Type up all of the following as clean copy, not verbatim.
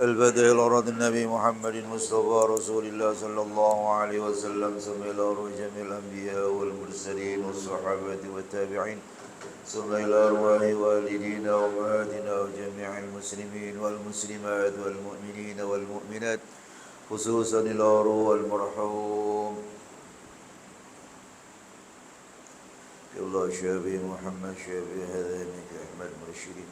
البدء الأراد النبي محمد المصطفى رسول الله صلى الله عليه وسلم ثم إلى روح جميع الأنبياء والمرسلين والصحابة والتابعين ثم إلى أرواح والدينا وأمهاتنا وجميع المسلمين والمسلمات والمؤمنين والمؤمنات خصوصا إلى روح المرحوم الله شافي محمد شافي هذا منك أحمد مرشدين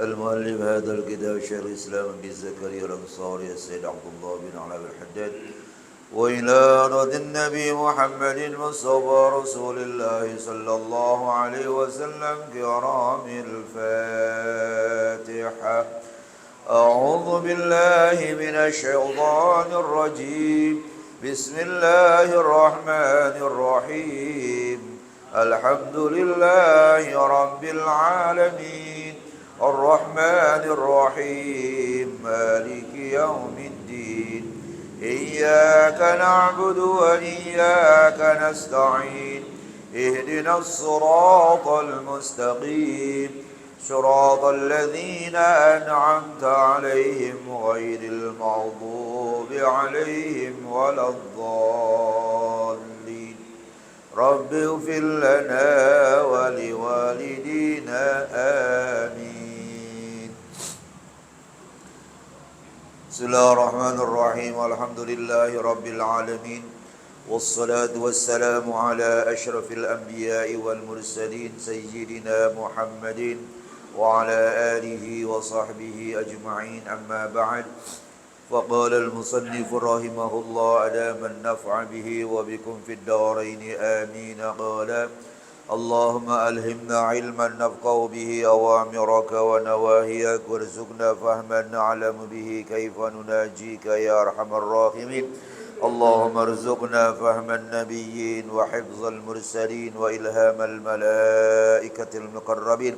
المؤلف هذا الكتاب شيخ الإسلام بن زكريا الأنصاري السيد عبد الله بن علي الحداد وإلى رد النبي محمد المصطفى رسول الله صلى الله عليه وسلم كرام الفاتحة أعوذ بالله من الشيطان الرجيم بسم الله الرحمن الرحيم الحمد لله رب العالمين الرحمن الرحيم مالك يوم الدين إياك نعبد وإياك نستعين اهدنا الصراط المستقيم صراط الذين أنعمت عليهم غير المغضوب عليهم ولا الضالين رب اغفر لنا ولوالدينا آمين. بسم الله الرحمن الرحيم الحمد لله رب العالمين والصلاة والسلام على أشرف الأنبياء والمرسلين سيدنا محمد وعلى آله وصحبه أجمعين أما بعد فقال المصنف رحمه الله أدام النفع به وبكم في الدارين آمين قال اللهم ألهمنا علما نفقه به أوامرك ونواهيك وارزقنا فهما نعلم به كيف نناجيك يا أرحم الراحمين اللهم ارزقنا فهم النبيين وحفظ المرسلين وإلهام الملائكة المقربين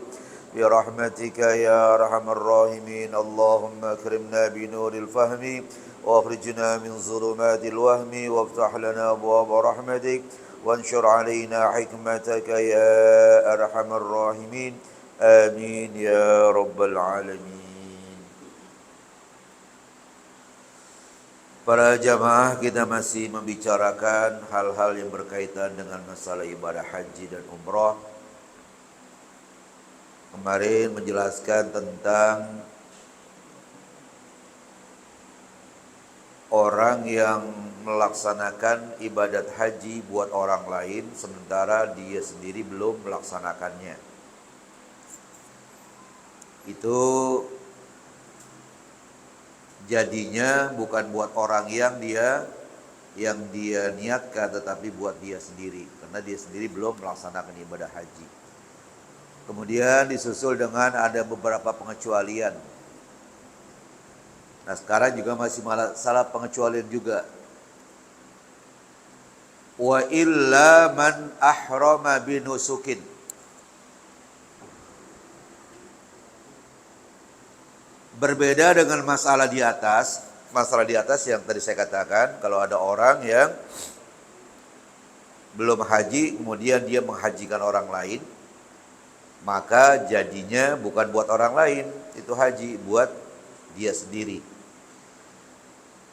برحمتك يا أرحم الراحمين اللهم أكرمنا بنور الفهم وأخرجنا من ظلمات الوهم وافتح لنا أبواب رحمتك وانشر علينا حكمتك يا أرحم الراحمين آمين يا رب العالمين. Para jamaah, kita masih membicarakan hal-hal yang berkaitan dengan masalah ibadah haji dan umrah. Kemarin menjelaskan tentang orang yang melaksanakan ibadat haji buat orang lain sementara dia sendiri belum melaksanakannya. Itu jadinya bukan buat orang yang dia niatkan, tetapi buat dia sendiri karena dia sendiri belum melaksanakan ibadah haji. Kemudian disusul dengan ada beberapa pengecualian. Nah sekarang juga masih masalah pengecualian juga. Wa illa man ahrama binusukin. Berbeda dengan masalah di atas. Masalah di atas yang tadi saya katakan, kalau ada orang yang belum haji, kemudian dia menghajikan orang lain, maka jadinya bukan buat orang lain, itu haji buat dia sendiri.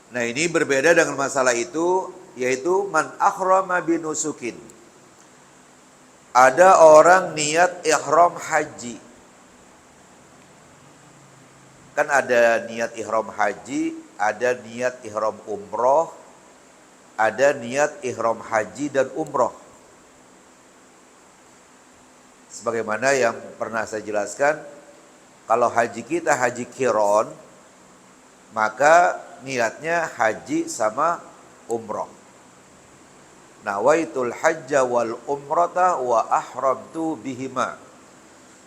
Nah ini berbeda dengan masalah itu, yaitu man akhrama binusukin. Ada orang niat ihram haji. Kan ada niat ihram haji, ada niat ihram umroh, ada niat ihram haji dan umroh. Sebagaimana yang pernah saya jelaskan, kalau haji kita haji qiron, maka niatnya haji sama umroh. Nawaitul hajja wal umrata wa ahramtu bihima.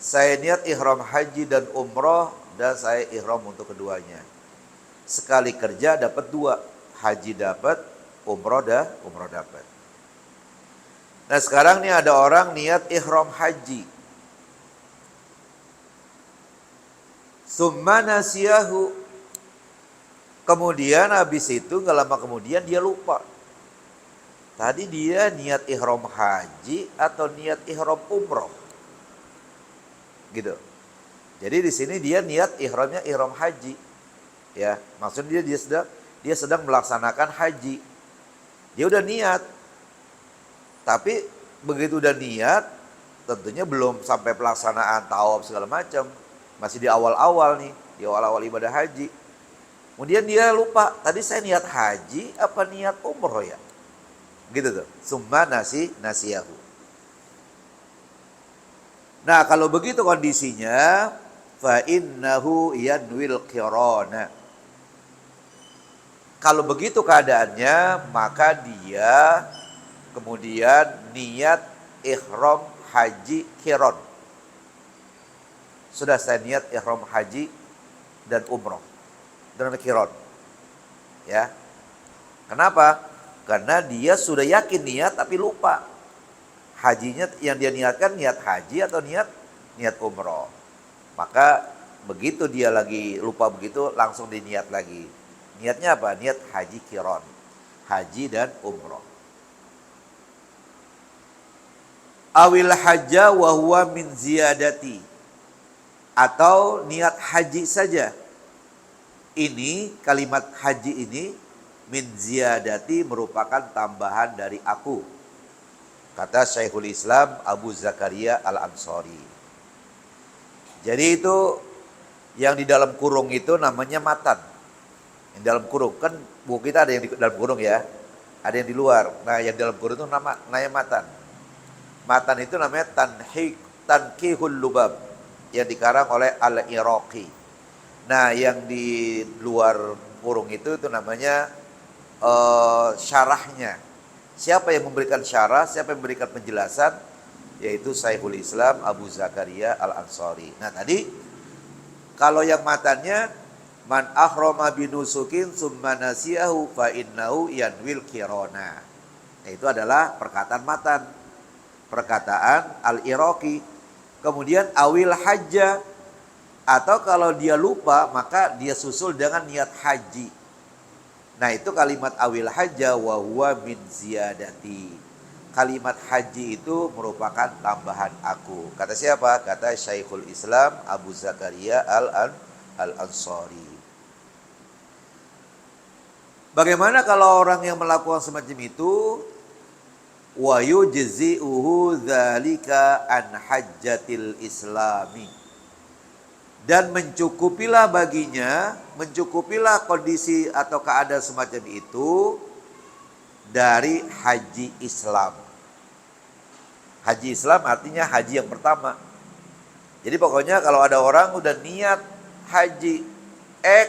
Saya niat ihram haji dan umroh dan saya ihram untuk keduanya. Sekali kerja dapat dua, haji dapat, umroh dapat. Nah sekarang nih ada orang niat ihram haji. Summa nasiyahu. Kemudian habis itu gak lama kemudian dia lupa. Tadi dia niat ihram haji atau niat ihram umroh. Gitu. Jadi di sini dia niat ihramnya ihram haji. Ya, maksudnya dia sedang melaksanakan haji. Dia udah niat. Tapi begitu udah niat, tentunya belum sampai pelaksanaan tawaf segala macam. Masih di awal-awal nih, di awal-awal ibadah haji. Kemudian dia lupa, tadi saya niat haji apa niat umroh ya? Gitu tuh. Summa nasiyahu. Nah, kalau begitu kondisinya, fa innahu yanwil qirana. Kalau begitu keadaannya, maka dia kemudian niat ihram haji qiron. Sudah saya niat ihram haji dan umroh dengan qiron. Ya. Kenapa? Karena dia sudah yakin niat tapi lupa. Hajinya yang dia niatkan niat haji atau niat umroh. Maka begitu dia lagi lupa begitu langsung diniat lagi. Niatnya apa? Niat haji qiron. Haji dan umroh. Awil hajja wa huwa min ziyadati. Atau niat haji saja. Ini kalimat haji ini min ziyadati merupakan tambahan dari aku. Kata Syekhul Islam Abu Zakaria Al-Ansari. Jadi itu yang di dalam kurung itu namanya matan. Yang di dalam kurung kan buku kita ada yang di dalam kurung ya, ada yang di luar. Nah yang di dalam kurung itu namanya matan. Matan itu namanya Tanqihul Lubab yang dikarang oleh Al-Iraqi. Nah yang di luar kurung itu namanya syarahnya. Siapa yang memberikan syarah, siapa yang memberikan penjelasan? Yaitu Syekhul Islam Abu Zakaria Al-Ansari. Nah tadi, kalau yang matannya, man akhrama binusukin summa nasiyahu fa innahu yanwil qirana. Nah, itu adalah perkataan matan. Perkataan Al-Iraqi. Kemudian awil hajja. Atau kalau dia lupa, maka dia susul dengan niat haji. Nah itu kalimat awil hajja wa huwa min ziyadati. Kalimat haji itu merupakan tambahan aku. Kata siapa? Kata Syekhul Islam Abu Zakaria Al-Ansari. Bagaimana kalau orang yang melakukan semacam itu? Wa yujzi'uhu dzalika an hajjatil islami. Dan mencukupilah baginya, mencukupilah kondisi atau keadaan semacam itu dari haji Islam. Haji Islam artinya haji yang pertama. Jadi pokoknya kalau ada orang udah niat haji,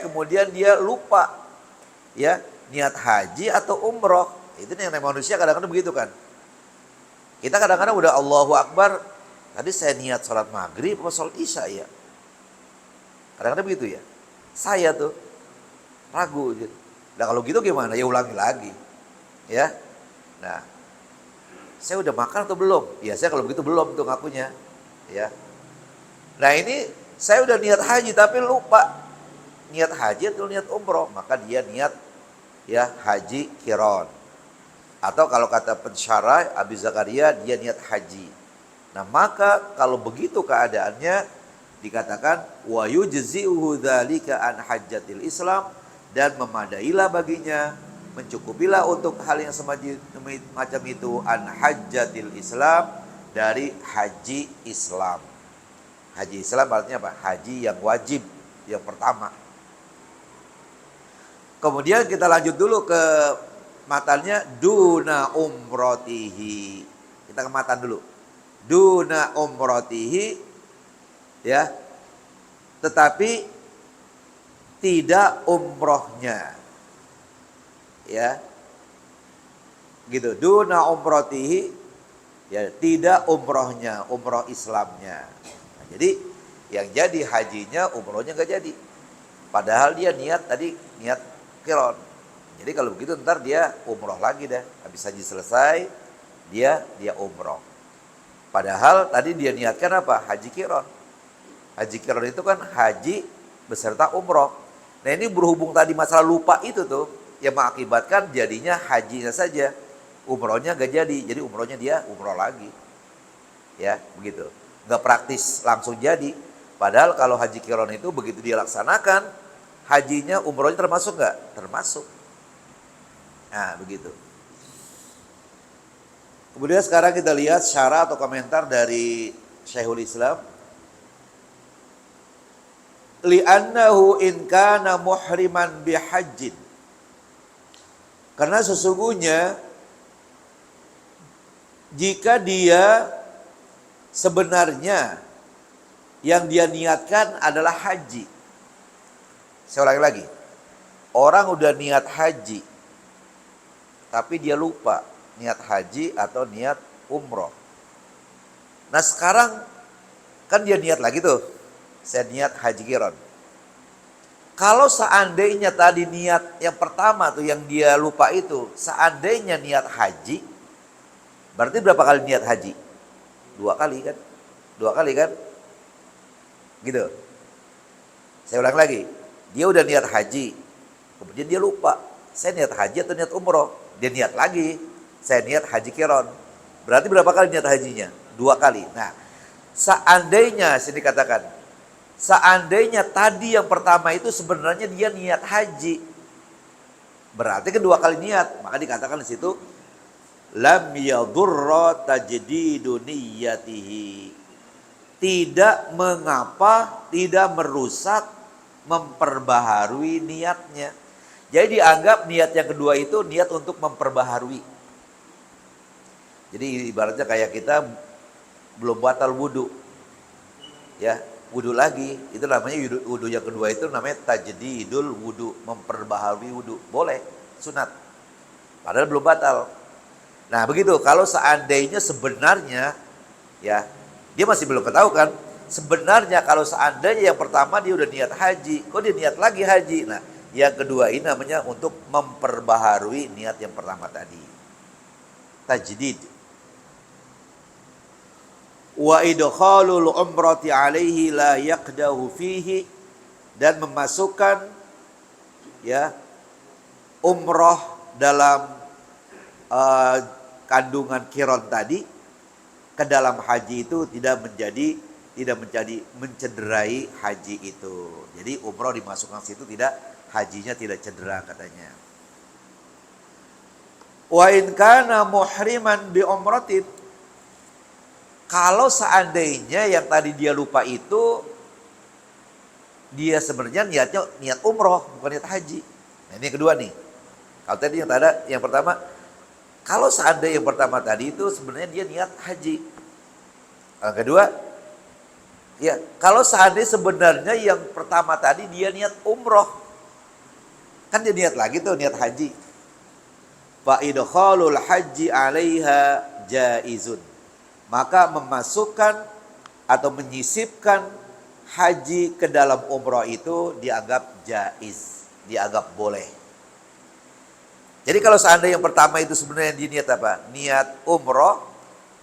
kemudian dia lupa, ya niat haji atau umroh, itu yang namanya manusia kadang-kadang begitu kan. Kita kadang-kadang udah Allahu Akbar, tadi saya niat sholat maghrib atau sholat isya ya. Kadang-kadang begitu ya. Saya tuh ragu gitu. Nah kalau gitu gimana? Ya ulangi lagi. Ya. Nah. Saya udah makan atau belum? Ya saya kalau begitu belum tuh ngakunya. Ya. Nah ini saya udah niat haji tapi lupa. niat haji atau niat umroh, maka dia niat ya haji qiran. Atau kalau kata pensyarah Abi Zakaria, dia niat haji. Nah, maka kalau begitu keadaannya dikatakan wa yujzi'uhu dzalika an hajjatil Islam, dan memadailah baginya, mencukupilah untuk hal yang semacam itu an hajjatil Islam, dari haji Islam. Haji Islam artinya apa? Haji yang wajib, yang pertama. Kemudian kita lanjut dulu ke matanya duna umrotihi. Kita ke matan dulu. Duna umrotihi, ya, tetapi tidak umrohnya, ya, gitu. Duna umrotihi, ya, tidak umrohnya, umroh Islamnya. Nah, jadi yang jadi hajinya, umrohnya nggak jadi. Padahal dia niat tadi niat qiran. Jadi kalau begitu ntar dia umroh lagi dah. Habis haji selesai, dia umroh. Padahal tadi dia niatkan apa? Haji qiran. Haji qiran itu kan haji beserta umroh. Nah, ini berhubung tadi masalah lupa itu tuh, yang mengakibatkan jadinya hajinya saja, umrohnya gak jadi. Jadi umrohnya dia umroh lagi. Ya, begitu. Gak praktis langsung jadi. Padahal kalau haji qiran itu begitu dia laksanakan, hajinya umrohnya termasuk gak? Termasuk. Nah, begitu. Kemudian sekarang kita lihat syarah atau komentar dari Syekhul Islam. Li'annahu in kana muhriman bihajjin. Karena sesungguhnya jika dia sebenarnya yang dia niatkan adalah haji. Saya ulangi lagi. Orang udah niat haji, tapi dia lupa niat haji atau niat umroh. Nah, sekarang kan dia niat lagi tuh, saya niat haji qiran. Kalau seandainya tadi niat yang pertama tuh yang dia lupa itu, seandainya niat haji, berarti berapa kali niat haji? 2 kali kan? 2 kali kan? Gitu. Saya ulang lagi. Dia udah niat haji, kemudian dia lupa, saya niat haji atau niat umroh. Dia niat lagi, saya niat haji qiran. Berarti berapa kali niat hajinya? 2 kali. Nah, seandainya, sini katakan, seandainya tadi yang pertama itu sebenarnya dia niat haji, berarti kedua kali niat. Maka dikatakan di situ, lam yadurra tajdidu niyyatihi. Tidak mengapa, tidak merusak memperbaharui niatnya. Jadi dianggap niat yang kedua itu niat untuk memperbaharui. Jadi ibaratnya kayak kita belum batal wudu, ya, wudu lagi, itu namanya wudu yang kedua itu namanya tajdidul wudu, memperbaharui wudu, boleh, sunat, padahal belum batal. Nah, begitu. Kalau seandainya sebenarnya, ya, dia masih belum ketahui kan, sebenarnya kalau seandainya yang pertama dia udah niat haji, kok dia niat lagi haji. Nah, yang kedua ini namanya untuk memperbaharui niat yang pertama tadi, tajdid. Wa idkhalul umrati alaihi la yaqdahu fihi, dan memasukkan, ya, umroh dalam kandungan qiran tadi ke dalam haji itu tidak menjadi mencederai haji itu. Jadi umroh dimasukkan situ, tidak, hajinya tidak cedera katanya. Wa in kana muhriman bi umratin, kalau seandainya yang tadi dia lupa itu dia sebenarnya niatnya niat umroh, bukan niat haji. Nah, ini yang kedua nih. Kalau tadi yang pertama, kalau seandainya yang pertama tadi itu sebenarnya dia niat haji. Yang kedua, ya, kalau seandainya sebenarnya yang pertama tadi dia niat umroh, kan dia niat lagi tuh, niat haji. Fa idkhalul haji 'alaiha jaizun. Maka memasukkan atau menyisipkan haji ke dalam umroh itu dianggap jaiz, dianggap boleh. Jadi kalau seandainya yang pertama itu sebenarnya dia niat apa? Niat umroh,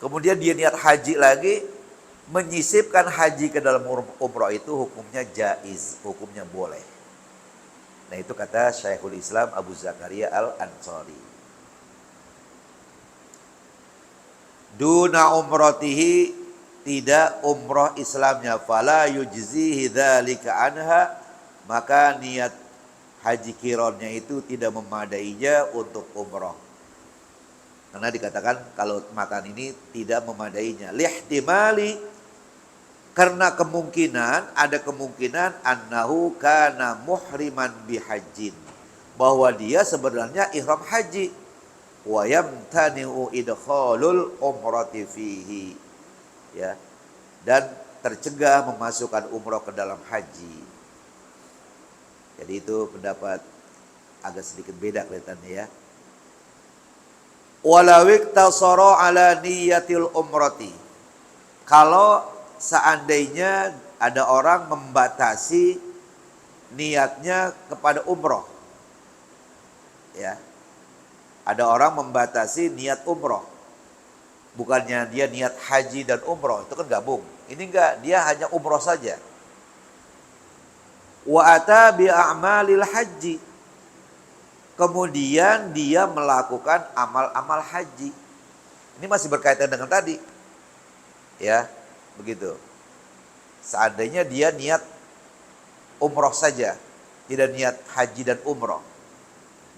kemudian dia niat haji lagi, menyisipkan haji ke dalam umroh itu hukumnya jaiz, hukumnya boleh. Nah itu kata Syekhul Islam Abu Zakaria Al-Ansari. Duna umratihi, tidak umroh Islamnya, fala yujzihi dzalika anha, maka niat haji qironnya itu tidak memadainya untuk umroh. Karena dikatakan kalau matan ini tidak memadainya. Lihtimali, karena kemungkinan, ada kemungkinan annahu kana muhriman bihajjin, bahwa dia sebenarnya ihram haji, wa yamtani'u idkhalul umrati fihi, ya, dan tercegah memasukkan umroh ke dalam haji. Jadi itu pendapat agak sedikit beda kelihatannya ya. Walau iktasara ala niyatil umrati, kalau seandainya ada orang membatasi niatnya kepada umroh, ya, ada orang membatasi niat umroh, bukannya dia niat haji dan umroh, itu kan gabung. Ini enggak, dia hanya umroh saja. Wa ata bi a'malil haji, kemudian dia melakukan amal-amal haji. Ini masih berkaitan dengan tadi, ya, begitu. Seandainya dia niat umroh saja, tidak niat haji dan umroh,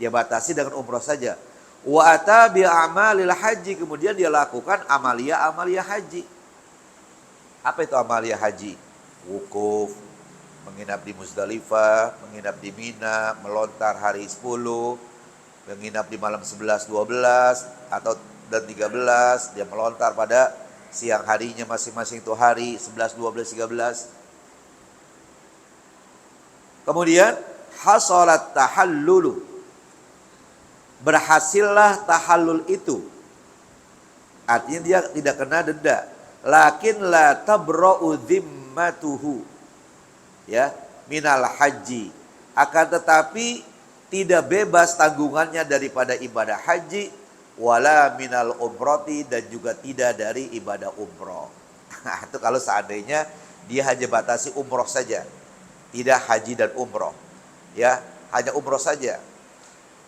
dia batasi dengan umroh saja. Wa ata bi a'malil haji, kemudian dia lakukan amalia haji. Apa itu amalia haji? Wukuf, menginap di Muzdalifah, menginap di Mina, melontar hari 10, menginap di malam 11, 12 atau dan 13, dia melontar pada siang harinya masing-masing itu hari 11, 12, 13. Kemudian hasalat tahallulu, berhasillah tahallul itu. Artinya dia tidak kena denda. Lakin la tabra'u dhimmatuhu, ya, minal haji. Akan tetapi tidak bebas tanggungannya daripada ibadah haji, wala minal umrati, dan juga tidak dari ibadah umroh. Itu kalau seandainya dia hanya batasi umroh saja, tidak haji dan umroh, ya, hanya umroh saja.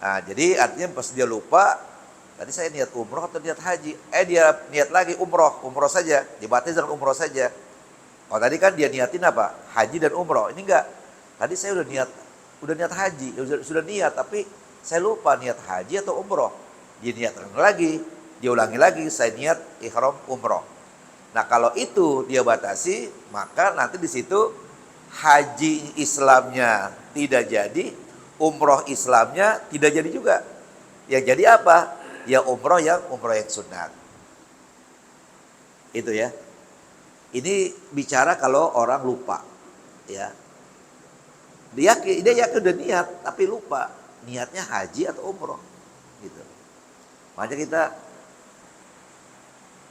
Nah, jadi artinya pas dia lupa, tadi saya niat umroh atau niat haji, dia niat lagi umroh saja, dibatasi dengan umroh saja. Oh tadi kan dia niatin apa? Haji dan umroh. Ini enggak. Tadi saya udah niat haji, sudah niat, tapi saya lupa niat haji atau umroh. Dia niatkan lagi, dia ulangi lagi, saya niat ihram umroh. Nah kalau itu dia batasi, maka nanti di situ haji Islamnya tidak jadi, umroh Islamnya tidak jadi juga. Yang jadi apa? Ya umroh yang sunat. Itu ya. Ini bicara kalau orang lupa, ya. Dia yakin udah niat, tapi lupa niatnya haji atau umroh, gitu. Makanya kita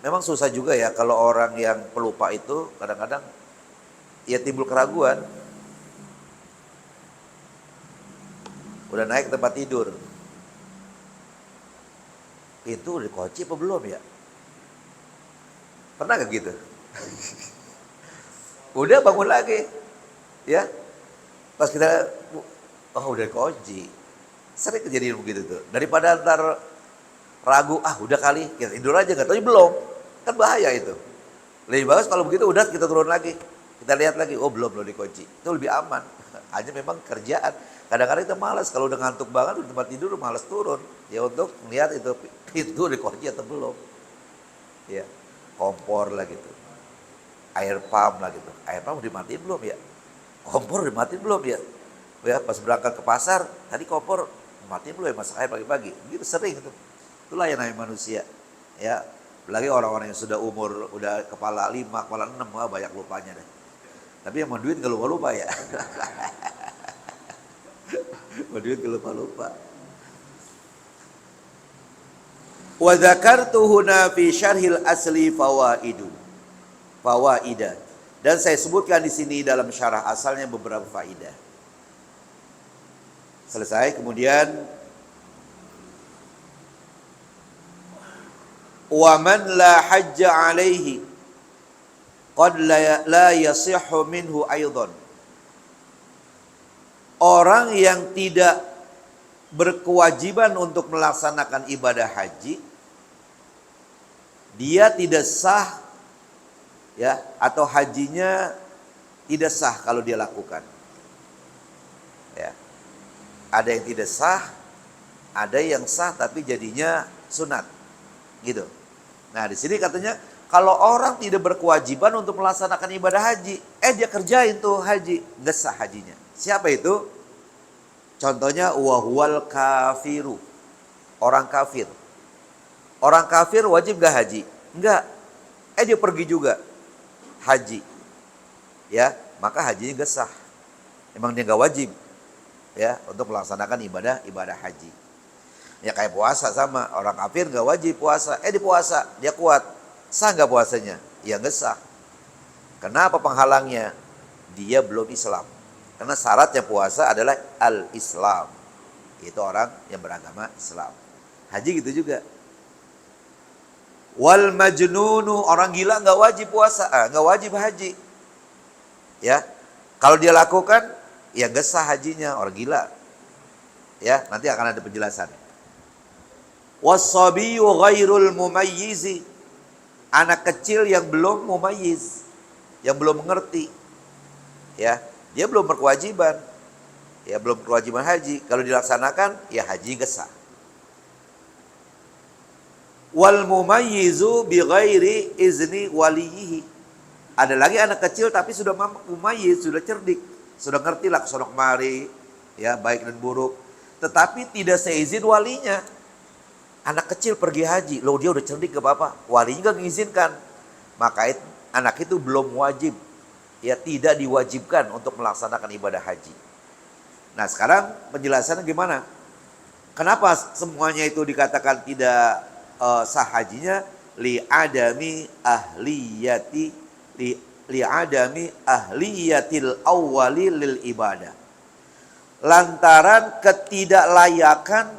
memang susah juga ya kalau orang yang pelupa itu kadang-kadang ya timbul keraguan. Udah naik ke tempat tidur, itu udah dikunci apa belum ya? Pernah gak gitu? Udah bangun lagi, ya. Pas kita, oh udah kunci. Sering kejadian begitu tuh. Daripada ntar ragu, udah kali, kita tidur aja, nggak tahu belum. Kan bahaya itu. Lebih bagus kalau begitu udah kita turun lagi. Kita lihat lagi, oh belum dikunci. Itu lebih aman. Hanya memang kerjaan. Kadang-kadang kita malas, kalau udah ngantuk banget di tempat tidur malas turun. Ya untuk melihat itu pintu dikunci atau belum. Ya, kompor lah gitu. Air pump lah gitu. Air pump dimatiin belum ya? Kompor dimatiin belum ya? Ya pas berangkat ke pasar, tadi kompor dimatiin belum ya, masak air pagi-pagi. Gitu sering itu. Itulah yang namanya manusia. Ya, apalagi orang-orang yang sudah umur, udah kepala 5, kepala 6, banyak lupanya deh. Tapi yang mau duit gak lupa-lupa ya. Mau duit gak lupa-lupa. Wa dzakartuhu fi syarhil asli fawaidah. Dan saya sebutkan di sini dalam syarah asalnya beberapa faidah. Selesai, kemudian wa man la hajja alaihi qad la yasihhu minhu aidan. Orang yang tidak berkewajiban untuk melaksanakan ibadah haji, dia tidak sah ya, atau hajinya tidak sah kalau dia lakukan. Ya. Ada yang tidak sah, ada yang sah tapi jadinya sunat. Gitu. Nah, di sini katanya kalau orang tidak berkewajiban untuk melaksanakan ibadah haji, dia kerjain tuh haji, nggak sah hajinya. Siapa itu? Contohnya wahwal kafiru, orang kafir. Orang kafir wajib gak haji? Enggak. Dia pergi juga haji. Ya, maka hajinya gak sah. Emang dia gak wajib ya untuk melaksanakan ibadah haji. Ya kayak puasa sama, orang kafir gak wajib puasa. Dia puasa, dia kuat. Sah gak puasanya? Ya gak sah. Kenapa penghalangnya? Dia belum Islam. Karena syaratnya puasa adalah al-Islam. Itu orang yang beragama Islam. Haji gitu juga. Wal majnunu, orang gila nggak wajib puasa, nggak wajib haji. Ya, kalau dia lakukan, ya nggak sah hajinya, orang gila. Ya, nanti akan ada penjelasan. Was-sabiyyu ghairul mumayyizi, anak kecil yang belum mumayyiz, yang belum mengerti. Ya, dia belum berkewajiban. Ya, belum berkewajiban haji. Kalau dilaksanakan, ya haji nggak sah. Wal mumayyizu bi ghairi izni waliyihi. Ada lagi anak kecil tapi sudah mumayyiz, sudah cerdik, sudah ngerti lah kesana kemari, ya baik dan buruk. Tetapi tidak seizin walinya. Anak kecil pergi haji, loh dia udah cerdik ke bapak, walinya nggak mengizinkan. Maka anak itu belum wajib. Ya tidak diwajibkan untuk melaksanakan ibadah haji. Nah sekarang penjelasannya gimana? Kenapa semuanya itu dikatakan tidak sah hajinya? Li'adami ahliyatil awwali lil ibadah. Lantaran ketidaklayakan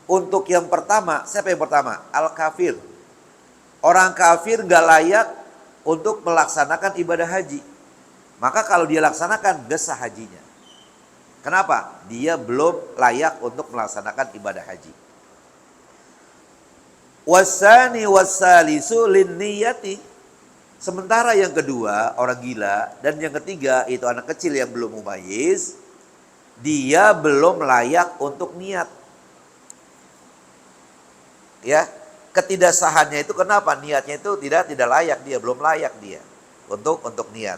untuk yang pertama. Siapa yang pertama? Al-kafir. Orang kafir gak layak untuk melaksanakan ibadah haji. Maka kalau dia laksanakan, gak sah hajinya. Kenapa? Dia belum layak untuk melaksanakan ibadah haji. Wasani wasalisu lin niyati. Sementara yang kedua, orang gila. Dan yang ketiga, itu anak kecil yang belum mumayyiz. Dia belum layak untuk niat. Ya, ketidaksahannya itu kenapa? Niatnya itu tidak layak dia, belum layak dia untuk niat.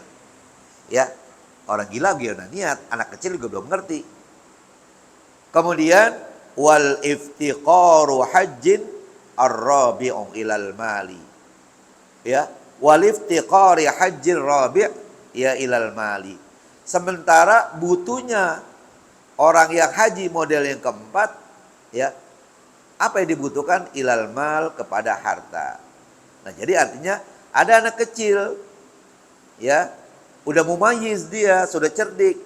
Ya, orang gila gimana niat, anak kecil juga belum ngerti. Kemudian wal iftiqaru hajjin ar-rabi'u ilal mali. Ya, wal iftiqari hajjin rabi' ya ilal mali. Sementara butuhnya orang yang haji model yang keempat, ya, apa yang dibutuhkan? Ilal mal, kepada harta. Nah, jadi artinya ada anak kecil, ya, udah mumayyiz dia, sudah cerdik,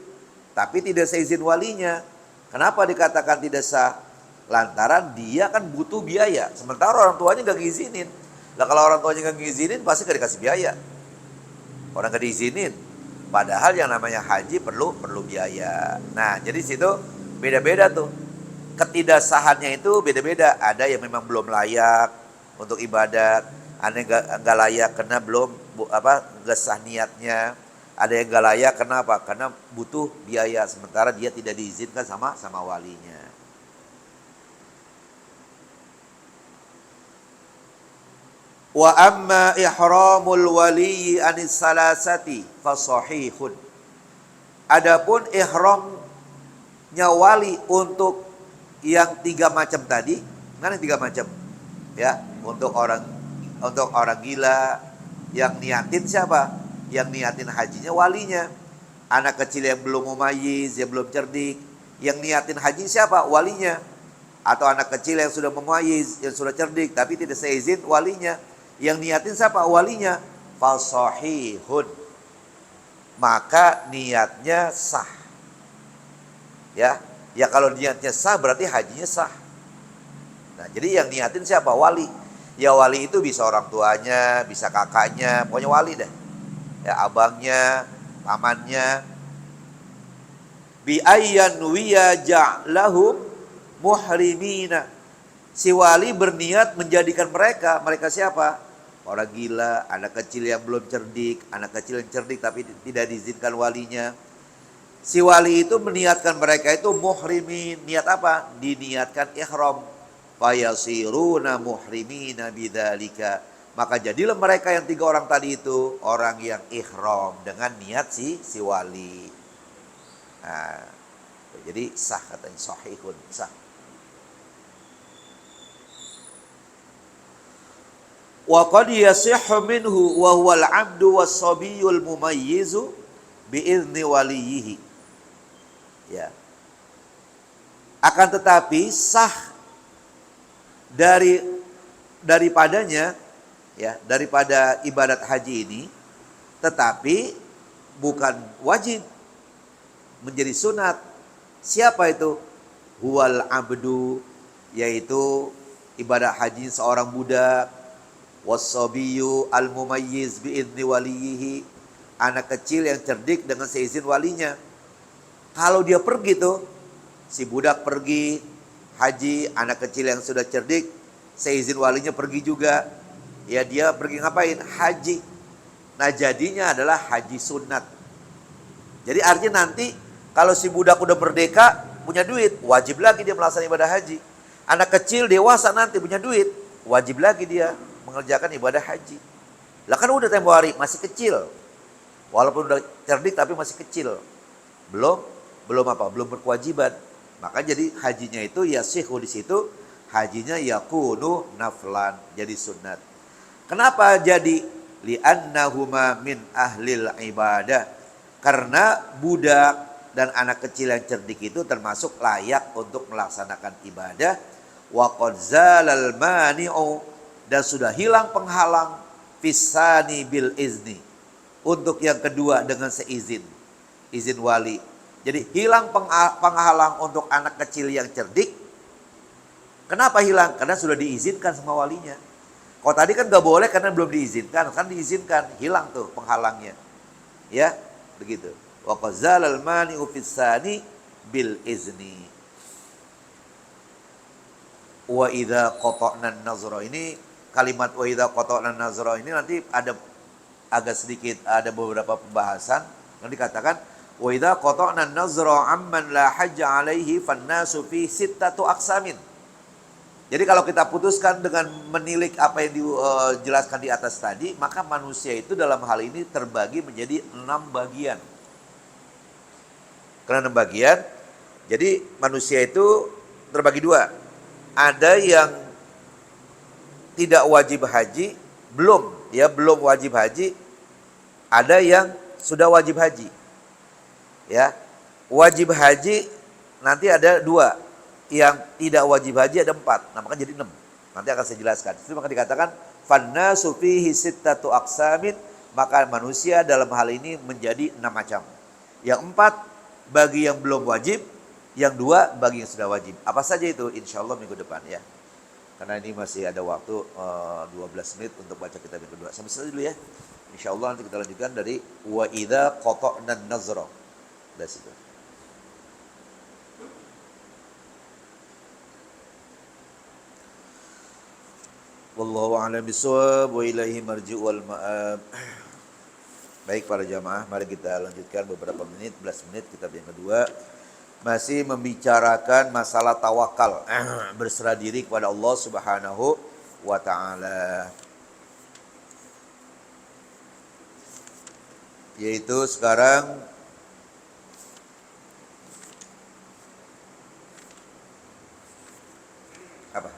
tapi tidak seizin walinya. Kenapa dikatakan tidak sah? Lantaran dia kan butuh biaya, sementara orang tuanya gak ngizinin. Lah kalau orang tuanya gak ngizinin, pasti gak dikasih biaya. Orang gak diizinin. Padahal yang namanya haji perlu biaya. Nah, jadi situ beda-beda tuh. Ketidaksahannya itu beda-beda. Ada yang memang belum layak untuk ibadat, ada yang gak layak karena belum gak sah niatnya. Ada yang gak layak, kenapa? Karena butuh biaya, sementara dia tidak diizinkan sama walinya. Wa amma ihramul waliyi anis salasati fasahihun. Adapun ihramnya wali untuk yang 3 macam tadi, kan 3 macam. Ya, untuk orang gila, yang niatin siapa? Yang niatin hajinya walinya. Anak kecil yang belum mumayyiz, yang belum cerdik, yang niatin haji siapa? Walinya. Atau anak kecil yang sudah mumayyiz, yang sudah cerdik tapi tidak seizin walinya. Yang niatin siapa? Walinya. Fasahihun. Maka niatnya sah. Ya, kalau niatnya sah berarti hajinya sah. Nah, jadi yang niatin siapa? Wali. Ya wali itu bisa orang tuanya, bisa kakaknya, pokoknya wali deh. Ya abangnya, pamannya. bi ayyan wiya ja'lahum muhrimina. Si wali berniat menjadikan mereka siapa? Orang gila, anak kecil yang belum cerdik, anak kecil yang cerdik tapi tidak diizinkan walinya. Si wali itu meniatkan mereka itu muhrimin. Niat apa? Diniatkan ihram. Fayasiruna muhrimina bidzalika. Maka jadilah mereka yang 3 orang tadi itu orang yang ihram dengan niat si wali. Nah, jadi sah katanya, sahihun, sah. Wa qad yasihhu minhu wa huwal 'abdu was-sabiyyul mumayyizu bi idzni waliyhi. Ya. Akan tetapi sah daripadanya ya, daripada ibadat haji ini, tetapi bukan wajib, menjadi sunat. Siapa itu? Huwal 'abdu, yaitu ibadah haji seorang budak. Was-sabiyyu al-mumayyiz bi'izni waliyihi, anak kecil yang cerdik dengan seizin walinya. Kalau dia pergi tuh, si budak pergi haji, anak kecil yang sudah cerdik seizin walinya pergi juga. Ya, dia pergi ngapain? Haji. Nah, jadinya adalah haji sunat. Jadi artinya nanti kalau si budak udah merdeka, punya duit, wajib lagi dia melaksanakan ibadah haji. Anak kecil dewasa nanti punya duit, wajib lagi dia mengerjakan ibadah haji. Lah kan udah tempo hari, masih kecil. Walaupun udah cerdik tapi masih kecil. Belum berkewajiban. Maka jadi hajinya itu yasihu di situ, hajinya yakunu naflan, jadi sunat. Kenapa jadi li'annahuma min ahlil ibadah? Karena budak dan anak kecil yang cerdik itu termasuk layak untuk melaksanakan ibadah. Wa qad zalal mani'u, dan sudah hilang penghalang fisani bil izni, untuk yang kedua dengan seizin, izin wali. Jadi hilang penghalang untuk anak kecil yang cerdik. Kenapa hilang? Karena sudah diizinkan sama walinya. Kalau tadi kan gak boleh karena belum diizinkan, kan diizinkan, hilang tuh penghalangnya. Ya, begitu. Wa qad zalal mani'u fisani bil izni. Wa idza qata'na an-nazra, ini kalimat wa idza qata'na an-nazra ini nanti ada agak sedikit, ada beberapa pembahasan yang dikatakan wa idza qata'na an-nazra amman la hajja alaihi fan-nasu fi sittatu aqsamin. Jadi kalau kita putuskan dengan menilik apa yang dijelaskan di atas tadi, maka manusia itu dalam hal ini terbagi menjadi 6 bagian. Karena 6 bagian, jadi manusia itu terbagi 2. Ada yang tidak wajib haji, belum wajib haji. Ada yang sudah wajib haji. Ya, wajib haji nanti ada 2, yang tidak wajib haji ada 4. Nah, maka jadi 6. Nanti akan saya jelaskan. Itu maka dikatakan fannasu fihi sittatu aqsamin, maka manusia dalam hal ini menjadi 6 macam. Yang 4 bagi yang belum wajib, yang 2 bagi yang sudah wajib. Apa saja itu? Insyaallah minggu depan ya. Karena ini masih ada waktu 12 menit untuk baca kitab yang kedua. Sampai situ dulu ya. Insyaallah nanti kita lanjutkan dari wa idza qata'na an-nazra. Dari situ. Wallahu a'lam bishawab wa ilaihi marji'u wal ma'ab. Baik para jamaah, mari kita lanjutkan beberapa menit, 11 menit kitab yang kedua. Masih membicarakan masalah tawakal, berserah diri kepada Allah Subhanahu wa taala. Yaitu sekarang apa?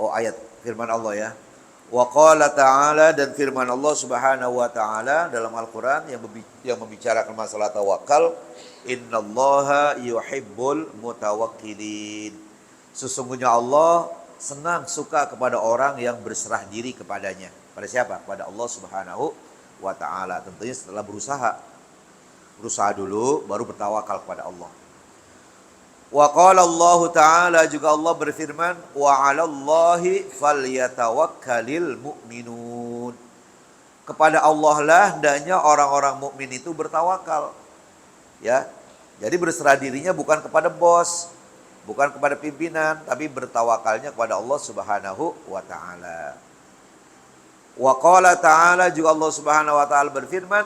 Oh, ayat firman Allah ya. Wa qala ta'ala, dan firman Allah Subhanahu wa taala dalam Al-Qur'an yang membicarakan masalah tawakal, innallaha yuhibbul mutawakkilin. Sesungguhnya Allah senang, suka kepada orang yang berserah diri kepadanya. Pada siapa? Pada Allah Subhanahu wa taala. Tentunya setelah berusaha dulu baru bertawakal kepada Allah. Wa qala Allah Ta'ala, juga Allah berfirman, wa 'alallahi falyatawakkalil mu'minun. Kepada Allah lah hendaknya orang-orang mukmin itu bertawakal. Ya. Jadi berserah dirinya bukan kepada bos, bukan kepada pimpinan, tapi bertawakalnya kepada Allah Subhanahu wa taala. Wa qala ta'ala, juga Allah Subhanahu wa taala berfirman,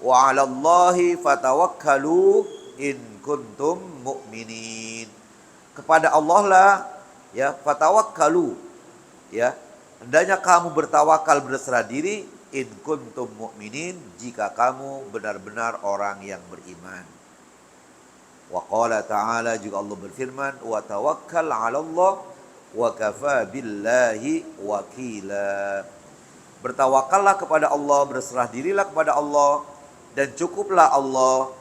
wa 'alallahi fatawakkalu in kuntum mu'minin. Kepada Allah lah ya fatawakkalu, ya hendaknya kamu bertawakal, berserah diri, in kuntum mu'minin, jika kamu benar-benar orang yang beriman. Wa qala ta'ala, juga Allah berfirman, wa tawakkal 'alallah wa kafa billahi wakila. Bertawakallah kepada Allah, berserah dirilah kepada Allah, dan cukuplah Allah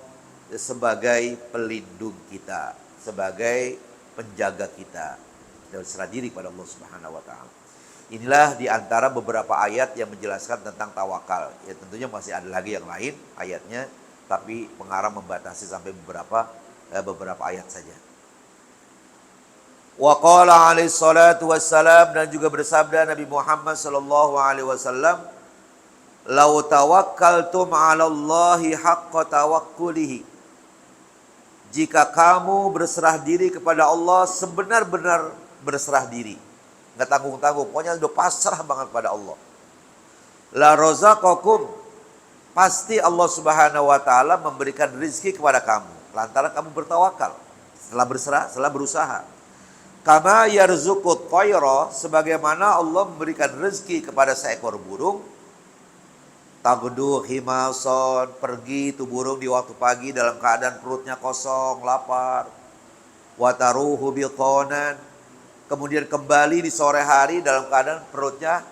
sebagai pelindung kita, sebagai penjaga kita, dan berserah diri kepada Allah Subhanahu wa taala. Inilah di antara beberapa ayat yang menjelaskan tentang tawakal. Ya tentunya masih ada lagi yang lain ayatnya, tapi pengarang membatasi sampai beberapa ayat saja. Wa qala alaihi salatu wassalam, dan juga bersabda Nabi Muhammad sallallahu alaihi wasallam, "Lau tawakkaltum 'ala Allahi haqqa tawakkulihi." Jika kamu berserah diri kepada Allah sebenar-benar berserah diri, enggak tanggung-tanggung, pokoknya udah pasrah banget pada Allah. La razaqakum, pasti Allah Subhanahu wa taala memberikan rezeki kepada kamu lantaran kamu bertawakal setelah berusaha. Kama yarzuqut tayra, sebagaimana Allah memberikan rezeki kepada seekor burung. Tagdu himason, pergi itu burung di waktu pagi dalam keadaan perutnya kosong, lapar. Wataruhu bitonan, kemudian kembali di sore hari dalam keadaan perutnya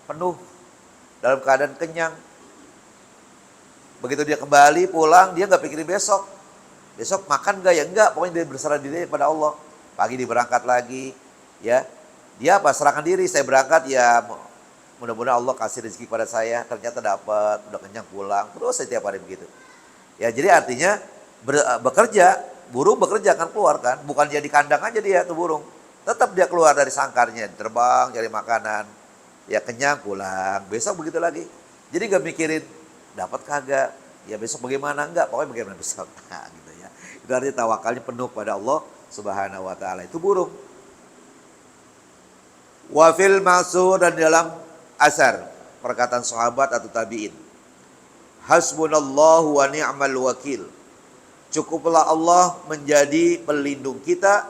penuh, dalam keadaan kenyang. Begitu dia kembali pulang, dia nggak pikirin besok makan nggak, ya enggak, pokoknya dia berserah diri kepada Allah. Pagi dia berangkat lagi, ya. Dia serahkan diri, saya berangkat ya mudah-mudahan Allah kasih rezeki kepada saya. Ternyata dapat, udah kenyang pulang. Terus setiap hari begitu. Ya, jadi artinya bekerja, burung bekerja akan keluar kan, bukan jadi kandang aja dia tuh burung. Tetap dia keluar dari sangkarnya, terbang cari makanan. Ya kenyang pulang, besok begitu lagi. Jadi nggak mikirin dapat kagak, ya besok bagaimana, enggak, pokoknya bagaimana besok. Nah, gitu ya. Itu artinya tawakalnya penuh pada Allah Subhanahu wa taala. Itu burung. Wa fil ma'sur, dan dalam asar perkataan sahabat atau tabi'in, hasbunallahu wa ni'mal wakil. Cukuplah Allah menjadi pelindung kita,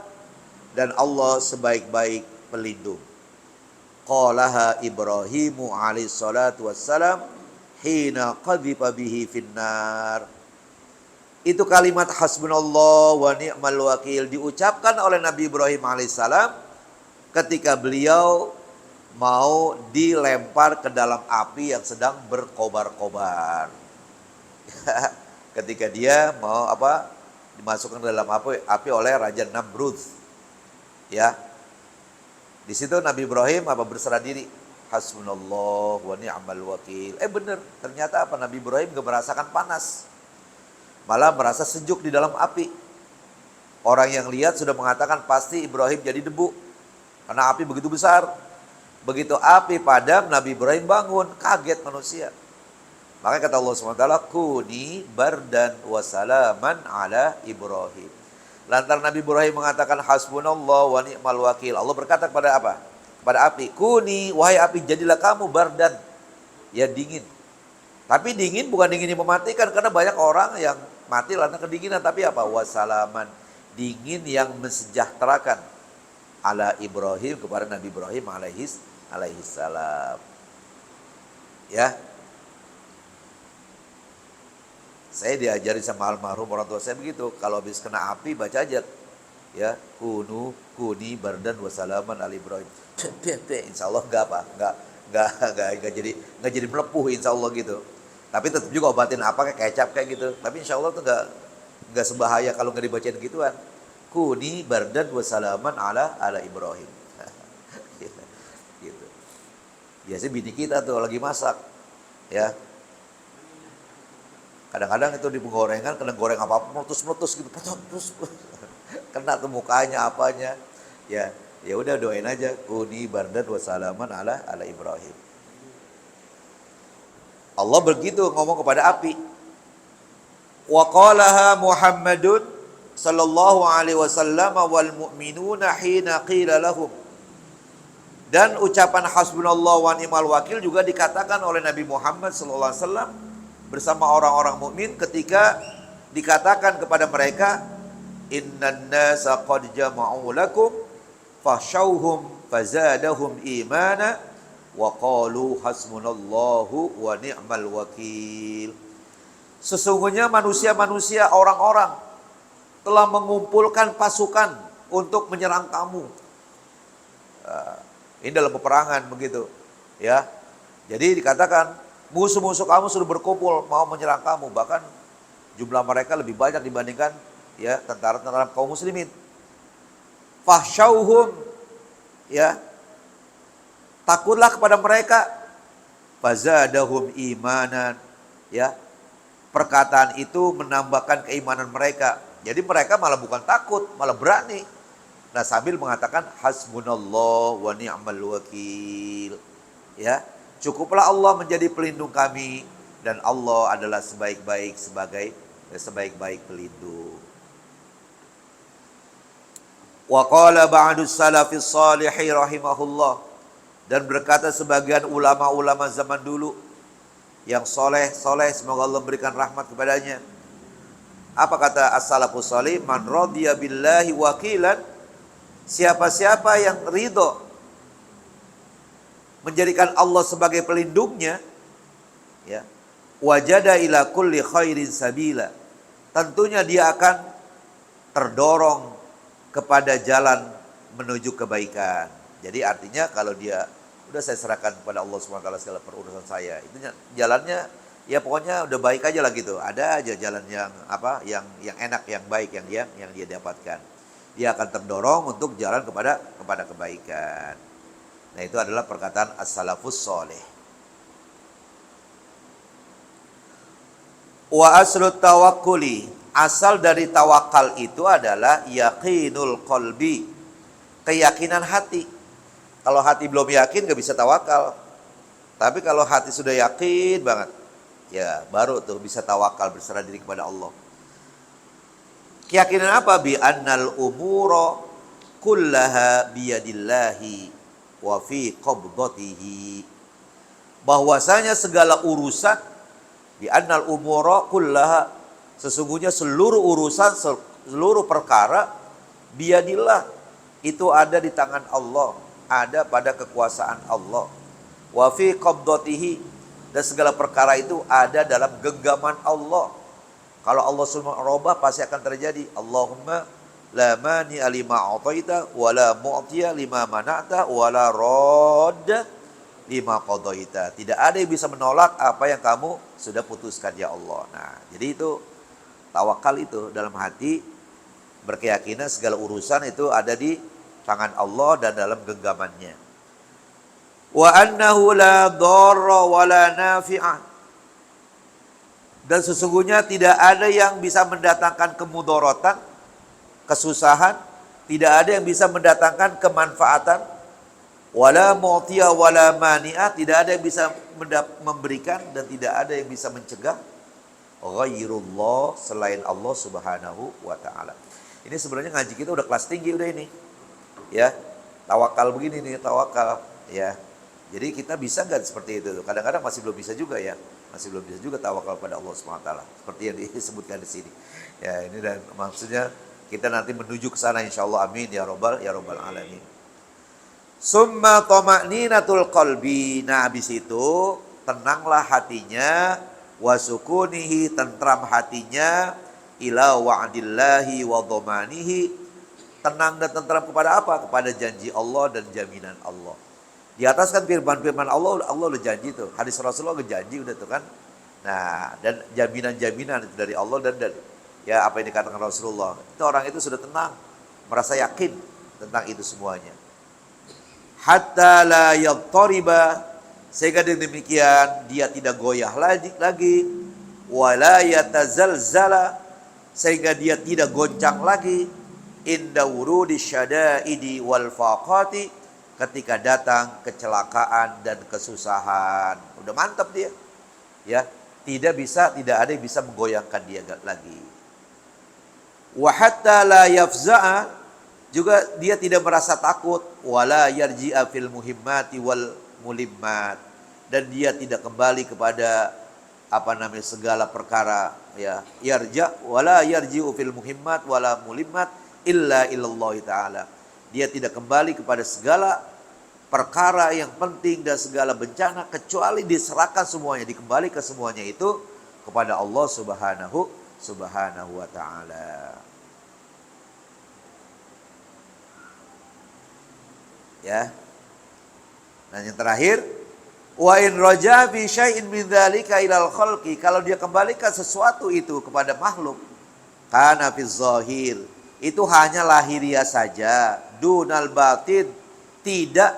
dan Allah sebaik-baik pelindung. Qalaha Ibrahimu alaihi salatu wassalam hina qadhifa bihi finnar. Itu kalimat hasbunallah wa ni'mal wakil diucapkan oleh Nabi Ibrahim alaihissalam ketika beliau mau dilempar ke dalam api yang sedang berkobar-kobar. Ketika dia mau dimasukkan ke dalam api oleh Raja Namrud. Ya. Di situ Nabi Ibrahim berserah diri. Hasbunallah wa ni'mal wakil. Benar, ternyata Nabi Ibrahim gak merasakan panas, malah merasa sejuk di dalam api. Orang yang lihat sudah mengatakan pasti Ibrahim jadi debu, karena api begitu besar. Begitu api padam, Nabi Ibrahim bangun, kaget manusia. Makanya kata Allah SWT, kuni bardan wa salaman ala Ibrahim. Lantaran Nabi Ibrahim mengatakan hasbunallah wa ni'mal wakil, Allah berkata kepada kepada api, kuni, wahai api, jadilah kamu bardan, ya dingin. Tapi dingin bukan dingin yang mematikan, karena banyak orang yang mati lantaran kedinginan, tapi wasalaman, dingin yang mensejahterakan ala Ibrahim, kepada Nabi Ibrahim alaihi salam. Ya. Saya diajari sama almarhum orang tua saya begitu, kalau habis kena api baca aja, ya, kuni bardan wasalaman ala Ibrahim. Insya Allah enggak jadi melepuh, insya Allah gitu. Tapi tetap juga obatin kayak kecap kayak gitu. Tapi insya Allah tuh enggak sebahaya kalau nggak dibacain gituan. Kuni bardan wasalaman ala Ibrahim. Gitu. Biasanya bini kita tuh lagi masak, ya. Kadang-kadang itu di penggorengan, kena goreng apa-apa meletus gitu, terus kena tuh mukanya apanya. Ya udah doain aja, kuni bardan wasalaman ala Ibrahim. Allah begitu ngomong kepada api. Wa qalaha Muhammadun sallallahu alaihi wasallam wal mu'minuna hina qila lahum. Dan ucapan hasbunallah wa ni'mal wakil juga dikatakan oleh Nabi Muhammad sallallahu alaihi wasallam bersama orang-orang mukmin ketika dikatakan kepada mereka, innan nasa qad jama'u lakum fakhshawhum fazadahum imana wa qalu hasbunallahu wa ni'mal wakil. Sesungguhnya manusia-manusia, orang-orang telah mengumpulkan pasukan untuk menyerang kamu. Ini dalam peperangan begitu, ya. Jadi dikatakan musuh-musuh kamu sudah berkumpul mau menyerang kamu, bahkan jumlah mereka lebih banyak dibandingkan ya tentara-tentara kaum muslimin. Fakhshawhum, ya. Takutlah kepada mereka. Fazadahum imanan, ya. Perkataan itu menambahkan keimanan mereka. Jadi mereka malah bukan takut, malah berani. Nah, sambil mengatakan hasbunallah wa ni'mal wakil. Ya, cukuplah Allah menjadi pelindung kami dan Allah adalah sebaik-baik pelindung. Wa qala ba'du salafis salihi rahimahullah, dan berkata sebagian ulama-ulama zaman dulu yang soleh, semoga Allah berikan rahmat kepadanya. Apa kata as-salafus salih? Man radiya billahi wakilan, siapa-siapa yang ridho menjadikan Allah sebagai pelindungnya, ya, wajada ila kulli khairin sabila, tentunya dia akan terdorong kepada jalan menuju kebaikan. Jadi artinya kalau dia udah saya serahkan kepada Allah SWT segala perurusan saya, itu jalannya ya pokoknya udah baik aja lah gitu. Ada aja jalan yang apa, yang enak, yang baik yang dia dapatkan. Dia akan terdorong untuk jalan kepada kebaikan. Nah, itu adalah perkataan as-salafus salih. Wa aslut tawakkuli, asal dari tawakal itu adalah yaqinul qalbi, keyakinan hati. Kalau hati belum yakin gak bisa tawakal. Tapi kalau hati sudah yakin banget, ya baru tuh bisa tawakal, berserah diri kepada Allah. Keyakinan apa? Bi annal umura kullaha biyadillahi wa fi qabdatihi. Bahwasanya segala urusan, bi annal umura kullaha, sesungguhnya seluruh urusan, seluruh perkara biyadillah, itu ada di tangan Allah, ada pada kekuasaan Allah. Wa fi qabdatihi, dan segala perkara itu ada dalam genggaman Allah. Kalau Allah SWT robah pasti akan terjadi. Allahumma la mani lima a'taita wa la mu'tiya lima mana'ta wa la radda lima qadaita. Tidak ada yang bisa menolak apa yang kamu sudah putuskan ya Allah. Nah, jadi itu tawakal itu dalam hati, berkeyakinan segala urusan itu ada di tangan Allah dan dalam genggamannya. Wa annahu la dharra wa la nafi'ah, dan sesungguhnya tidak ada yang bisa mendatangkan kemudorotan, kesusahan, tidak ada yang bisa mendatangkan kemanfaatan, wala mu'tiya wala mani'ah, tidak ada yang bisa memberikan dan tidak ada yang bisa mencegah, ghairullah, selain Allah Subhanahu wa taala. Ini sebenarnya ngaji kita udah kelas tinggi udah ini. Ya, tawakal begini nih, tawakal, ya. Jadi kita bisa nggak seperti itu? Kadang-kadang masih belum bisa juga ya. Masih belum bisa juga tawakal pada Allah SWT. Seperti yang disebutkan di sini. Ya, ini dan maksudnya kita nanti menuju ke sana insyaallah, amin ya rabbal alamin. Summa tama'ninatul qalbi. Nah, habis itu tenanglah hatinya, wasukunihi, tentram hatinya, ila wa'dillahi wa dhamanihi. Tenang dan tentram kepada apa? Kepada janji Allah dan jaminan Allah. Di atas kan firman-firman Allah udah janji tuh. Hadis Rasulullah udah janji udah tuh kan. Nah, dan jaminan-jaminan itu dari Allah dan dari ya apa yang dikatakan Rasulullah. Itu orang itu sudah tenang, merasa yakin tentang itu semuanya. Hatta la yattariba, sehingga demikian dia tidak goyah lagi, wala yatazalzala, sehingga dia tidak goncang lagi, inda wurudi syada'idi wal faqati, ketika datang kecelakaan dan kesusahan. Udah mantap dia. Ya, tidak ada yang bisa menggoyangkan dia lagi. Wa hatta la yafza'a, juga dia tidak merasa takut, wala yarji'a fil muhimmati wal mulimmat, dan dia tidak kembali kepada segala perkara, ya, wala yarji'u fil muhimmat wala mulimmat illa illallah taala. Dia tidak kembali kepada segala perkara yang penting dan segala bencana kecuali diserahkan semuanya, dikembali ke semuanya itu kepada Allah Subhanahu wa taala. Ya. Dan yang terakhir, wa in raja fi syai'in min dzalika ilal khalqi, kalau dia kembalikan sesuatu itu kepada makhluk, kana fi zahir, itu hanya lahiriah saja, dunal batin, tidak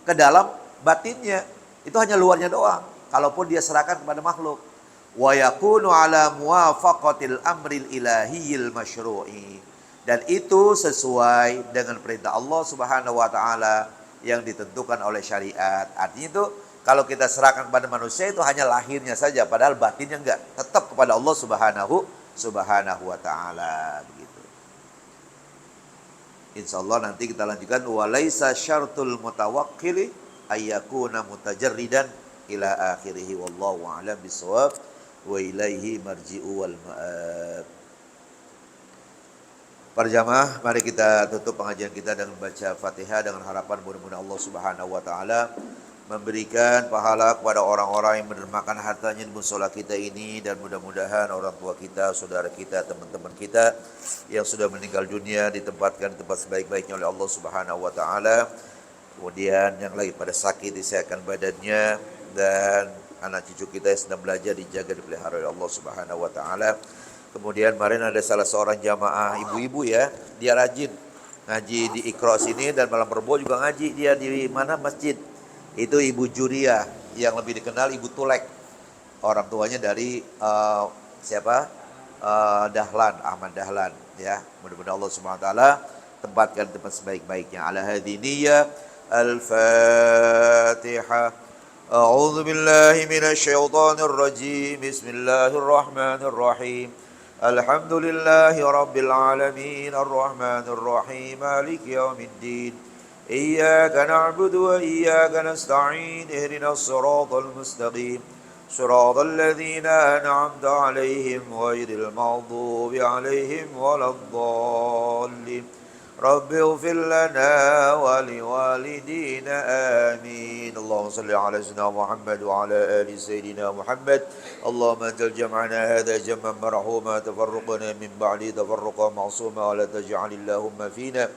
ke dalam batinnya, itu hanya luarnya doang. Kalaupun dia serahkan kepada makhluk, wa yakunu ala muwafaqatil amril ilahiyil masyru'i, dan itu sesuai dengan perintah Allah Subhanahu wa taala yang ditentukan oleh syariat. Artinya itu kalau kita serahkan kepada manusia itu hanya lahirnya saja, padahal batinnya enggak, tetap kepada Allah Subhanahu wa taala, begitu. Insyaallah nanti kita lanjutkan, walaisa syartul mutawakkili ayyakuna mutajarridan ila akhirih, wallahu a'lam bissawab, wa ilaihi marji'u wal ma'ab. Para jamaah, mari kita tutup pengajian kita dengan baca Fatihah dengan harapan mudah-mudahan Allah Subhanahu wa taala memberikan pahala kepada orang-orang yang mendermakan hartanya di mushola kita ini, dan mudah-mudahan orang tua kita, saudara kita, teman-teman kita yang sudah meninggal dunia ditempatkan di tempat sebaik-baiknya oleh Allah Subhanahu wa taala. Kemudian yang lagi pada sakit disehatkan badannya, dan anak cucu kita yang sedang belajar dijaga, dipelihara oleh Allah Subhanahu wa taala. Kemudian kemarin ada salah seorang jamaah ibu-ibu, ya, dia rajin ngaji di Iqra sini, dan malam Rebo juga ngaji dia di mana masjid. Itu Ibu Juria, yang lebih dikenal Ibu Tulek. Orang tuanya dari Dahlan, Ahmad Dahlan, ya. Mudah-mudahan Allah Subhanahu wa taala tempatkan tempat sebaik-baiknya. Ala hadhihi niyyah. Al-Fatihah. A'udzu billahi minasy syaithanir rajim. Bismillahirrahmanirrahim. Alhamdulillahi rabbil alamin, arrahmanir rahim, maliki yaumiddin. Iyyaka na'budu wa iyyaka nasta'in. Ihdinas siratal mustaqim. Siratal ladzina an'amta 'alaihim ghairil maghdubi 'alaihim waladdallin. Rabbi ighfir lana wa liwalidina amin. Allahumma salli ala sayyidina Muhammad wa ala ali sayyidina Muhammad. Allahumma ajal jam'ana hadha jam'an marhuma, tafarruqana min ba'di tafarruqan ma'suma, wa la taj'alillahumma fina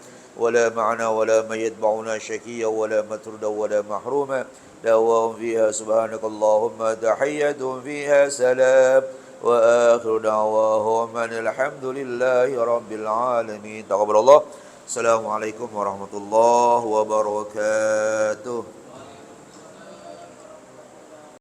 ولا معنا ولا من يتبعنا شكيا ولا متردا ولا محروما. دعواهم فيها سبحانك اللهم، تحيتهم فيها سلام، وآخر دعواهم أن الحمد لله رب العالمين. تقبل الله. السلام عليكم ورحمة الله وبركاته.